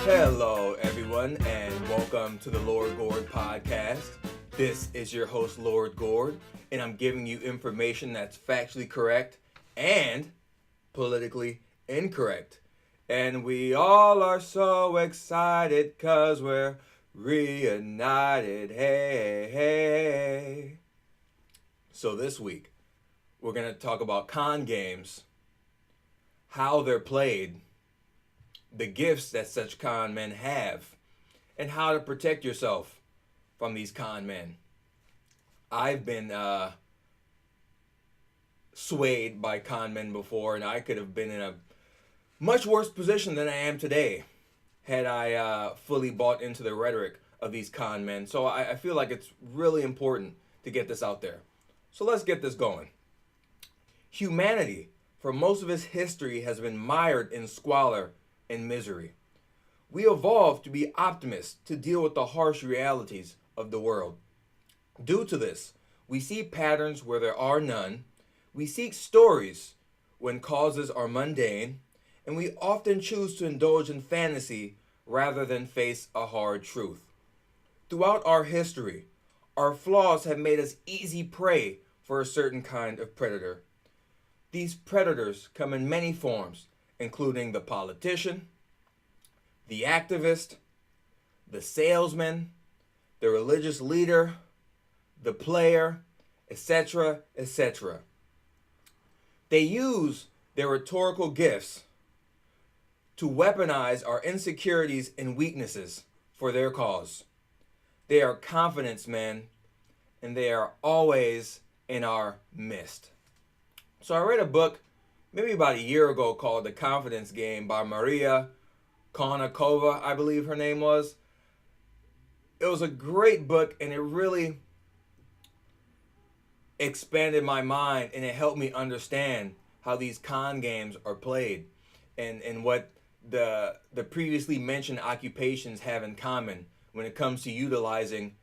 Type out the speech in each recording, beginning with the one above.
Hello, everyone, and welcome to the Lord Gord Podcast. This is your host, Lord Gord, and I'm giving you information that's factually correct and politically incorrect. And we all are so excited because we're reunited. Hey, hey. So this week, we're going to talk about con games, how they're played, the gifts that such con men have, and how to protect yourself from these con men. I've been swayed by con men before, and I could have been in a much worse position than I am today had I fully bought into the rhetoric of these con men. So I feel like it's really important to get this out there. So let's get this going. Humanity, for most of its history, has been mired in squalor and misery. We evolved to be optimists to deal with the harsh realities of the world. Due to this, we see patterns where there are none, we seek stories when causes are mundane, and we often choose to indulge in fantasy rather than face a hard truth. Throughout our history, our flaws have made us easy prey for a certain kind of predator. These predators come in many forms, including the politician, the activist, the salesman, the religious leader, the player, etc., etc. They use their rhetorical gifts to weaponize our insecurities and weaknesses for their cause. They are confidence men, and they are always in our midst. So I read a book maybe about a year ago called The Confidence Game by Maria Konnikova, I believe her name was. It was a great book, and it really expanded my mind, and it helped me understand how these con games are played and what the previously mentioned occupations have in common when it comes to utilizing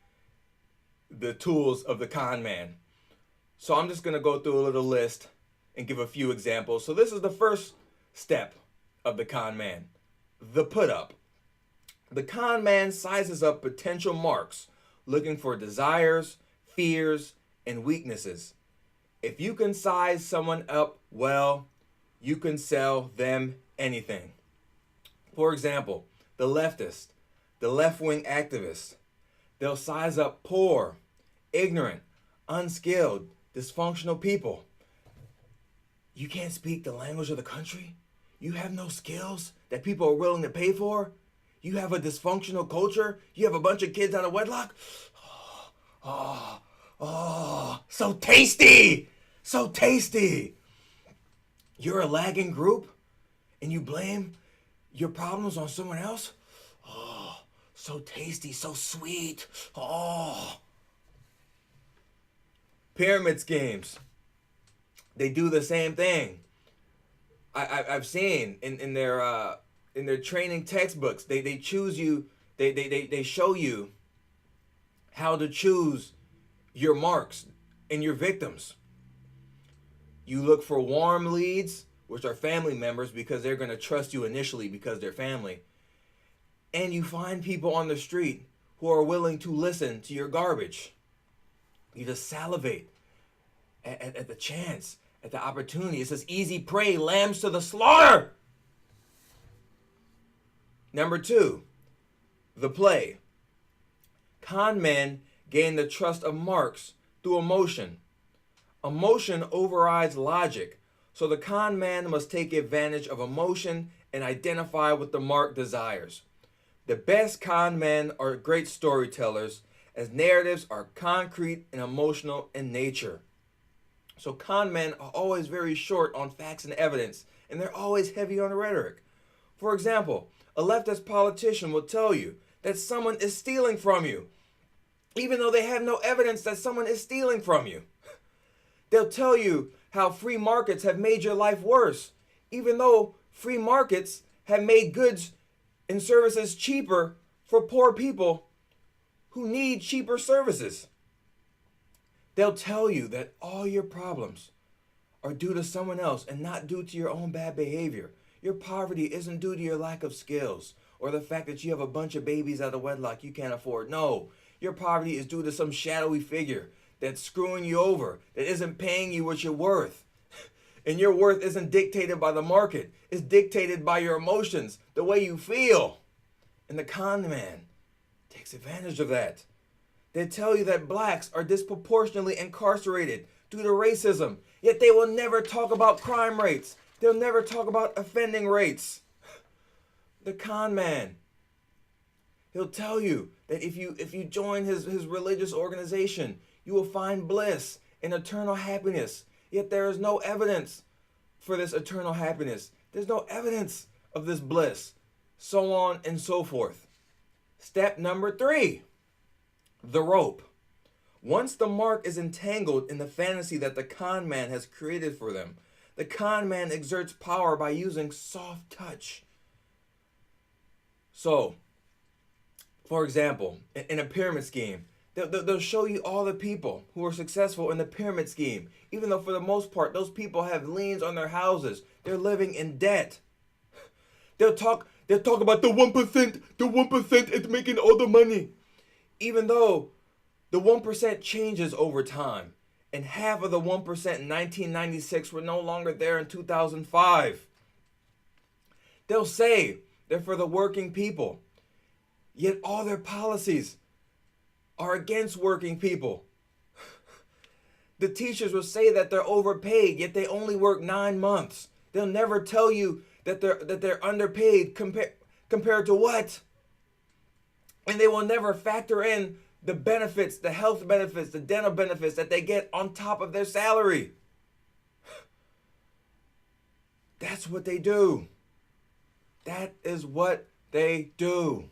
the tools of the con man. So I'm just going to go through a little list and give a few examples. So this is the first step of the con man, the put up. The con man sizes up potential marks, looking for desires, fears, and weaknesses. If you can size someone up well, you can sell them anything. For example, the leftist, the left-wing activist, they'll size up poor, ignorant, unskilled, dysfunctional people. You can't speak the language of the country? You have no skills that people are willing to pay for? You have a dysfunctional culture? You have a bunch of kids out of wedlock? Oh, so tasty! So tasty! You're a lagging group and you blame your problems on someone else? Oh, so tasty, so sweet. Oh. Pyramid schemes. They do the same thing. I've seen in their training textbooks. They choose you. They show you how to choose your marks and your victims. You look for warm leads, which are family members because they're going to trust you initially because they're family. And you find people on the street who are willing to listen to your garbage. You just salivate at the chance, at the opportunity. It says easy prey, lambs to the slaughter. Number 2, the play. Con men gain the trust of marks through emotion. Emotion overrides logic, so the con man must take advantage of emotion and identify what the mark desires. The best con men are great storytellers, as narratives are concrete and emotional in nature. So con men are always very short on facts and evidence, and they're always heavy on rhetoric. For example, a leftist politician will tell you that someone is stealing from you, even though they have no evidence that someone is stealing from you. They'll tell you how free markets have made your life worse, even though free markets have made goods and services cheaper for poor people who need cheaper services. They'll tell you that all your problems are due to someone else and not due to your own bad behavior. Your poverty isn't due to your lack of skills or the fact that you have a bunch of babies out of wedlock you can't afford. No, your poverty is due to some shadowy figure that's screwing you over, that isn't paying you what you're worth. And your worth isn't dictated by the market. It's dictated by your emotions, the way you feel. And the con man takes advantage of that. They tell you that blacks are disproportionately incarcerated due to racism, yet they will never talk about crime rates. They'll never talk about offending rates. The con man, he'll tell you that if you join his religious organization, you will find bliss and eternal happiness. Yet there is no evidence for this eternal happiness. There's no evidence of this bliss. So on and so forth. Step number 3, the rope. Once the mark is entangled in the fantasy that the con man has created for them, the con man exerts power by using soft touch. So, for example, in a pyramid scheme, they'll show you all the people who are successful in the pyramid scheme, even though for the most part, those people have liens on their houses. They're living in debt. They'll talk about the 1% is making all the money. Even though the 1% changes over time, and half of the 1% in 1996 were no longer there in 2005. They'll say they're for the working people, yet all their policies are against working people. The teachers will say that they're overpaid, yet they only work 9 months. They'll never tell you that they're underpaid compared to what? And they will never factor in the benefits, the health benefits, the dental benefits that they get on top of their salary. That's what they do. That is what they do.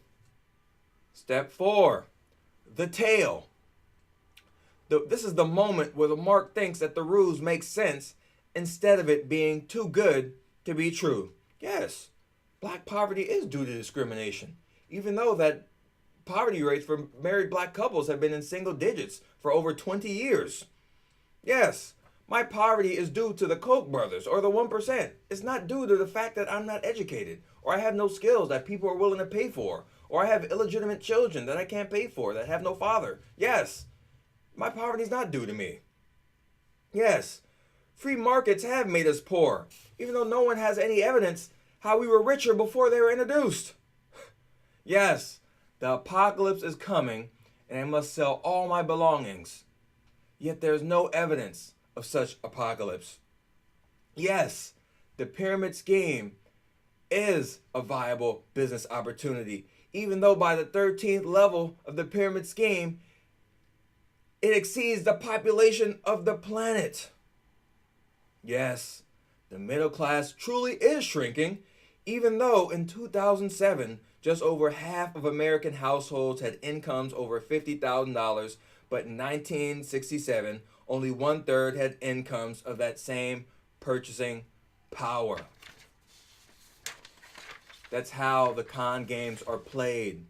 Step 4, the tail. This is the moment where the mark thinks that the rules make sense instead of it being too good to be true. Yes, black poverty is due to discrimination, even though that poverty rates for married black couples have been in single digits for over 20 years. Yes, my poverty is due to the Koch brothers or the 1%. It's not due to the fact that I'm not educated, or I have no skills that people are willing to pay for, or I have illegitimate children that I can't pay for, that have no father. Yes, my poverty is not due to me. Yes, free markets have made us poor, even though no one has any evidence how we were richer before they were introduced. Yes, the apocalypse is coming, and I must sell all my belongings. Yet there's no evidence of such apocalypse. Yes, the pyramid scheme is a viable business opportunity, even though by the 13th level of the pyramid scheme, it exceeds the population of the planet. Yes, the middle class truly is shrinking, even though in 2007, just over half of American households had incomes over $50,000, but in 1967, only 1/3 had incomes of that same purchasing power. That's how the con games are played.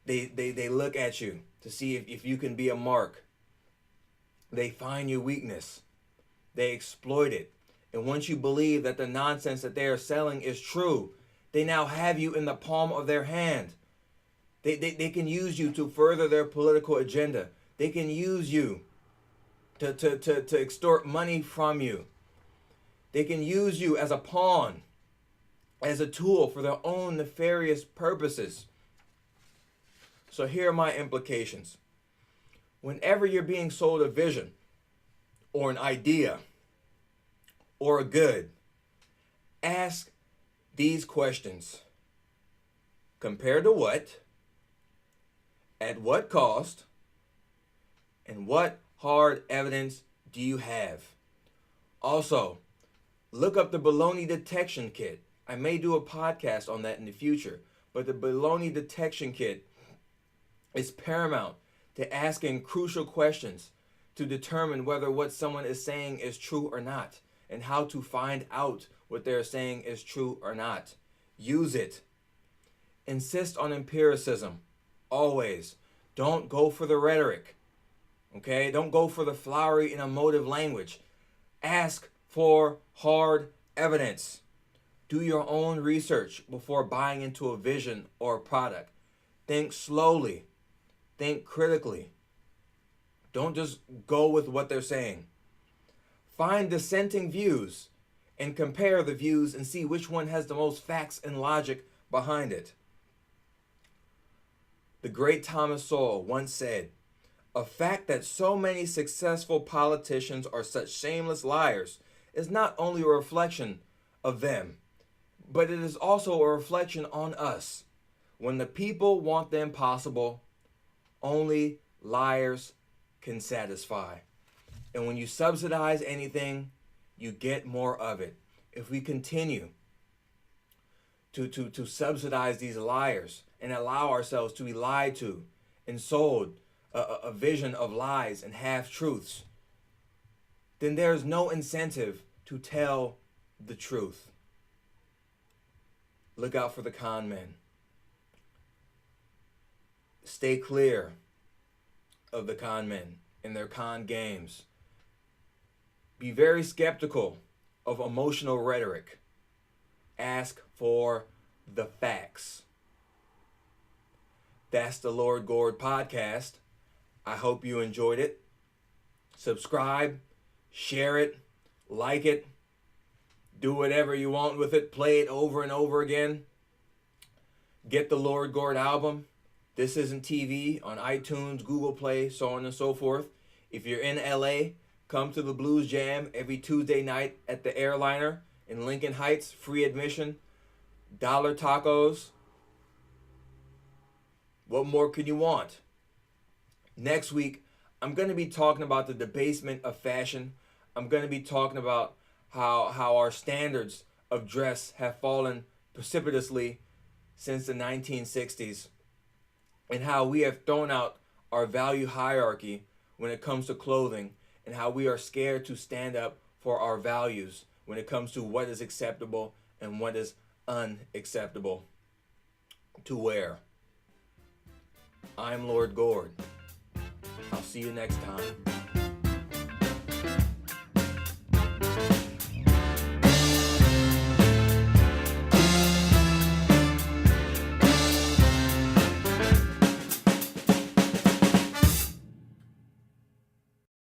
They look at you to see if you can be a mark. They find your weakness. They exploit it. And once you believe that the nonsense that they are selling is true, they now have you in the palm of their hand. They can use you to further their political agenda. They can use you to extort money from you. They can use you as a pawn, as a tool for their own nefarious purposes. So here are my implications. Whenever you're being sold a vision or an idea or a good, ask these questions. Compared to what? At what cost? And what hard evidence do you have? Also, look up the baloney detection kit. I may do a podcast on that in the future, but the baloney detection kit is paramount to asking crucial questions to determine whether what someone is saying is true or not, and how to find out what they're saying is true or not. Use it. Insist on empiricism. Always. Don't go for the rhetoric. Okay? Don't go for the flowery and emotive language. Ask for hard evidence. Do your own research before buying into a vision or a product. Think slowly. Think critically. Don't just go with what they're saying. Find dissenting views and compare the views and see which one has the most facts and logic behind it. The great Thomas Sowell once said, "A fact that so many successful politicians are such shameless liars is not only a reflection of them, but it is also a reflection on us. When the people want the impossible, only liars can satisfy." And when you subsidize anything, you get more of it. If we continue to subsidize these liars and allow ourselves to be lied to and sold a vision of lies and half-truths, then there's no incentive to tell the truth. Look out for the con men. Stay clear of the con men and their con games. Be very skeptical of emotional rhetoric. Ask for the facts. That's the Lord Gord Podcast. I hope you enjoyed it. Subscribe, share it, like it, do whatever you want with it, play it over and over again. Get the Lord Gord album, This Isn't TV, on iTunes, Google Play, so on and so forth. If you're in LA, come to the Blues Jam every Tuesday night at the Airliner in Lincoln Heights, free admission, dollar tacos. What more can you want? Next week, I'm going to be talking about the debasement of fashion. I'm going to be talking about how our standards of dress have fallen precipitously since the 1960s, and how we have thrown out our value hierarchy when it comes to clothing, and how we are scared to stand up for our values when it comes to what is acceptable and what is unacceptable to wear. I'm Lord Gord. I'll see you next time.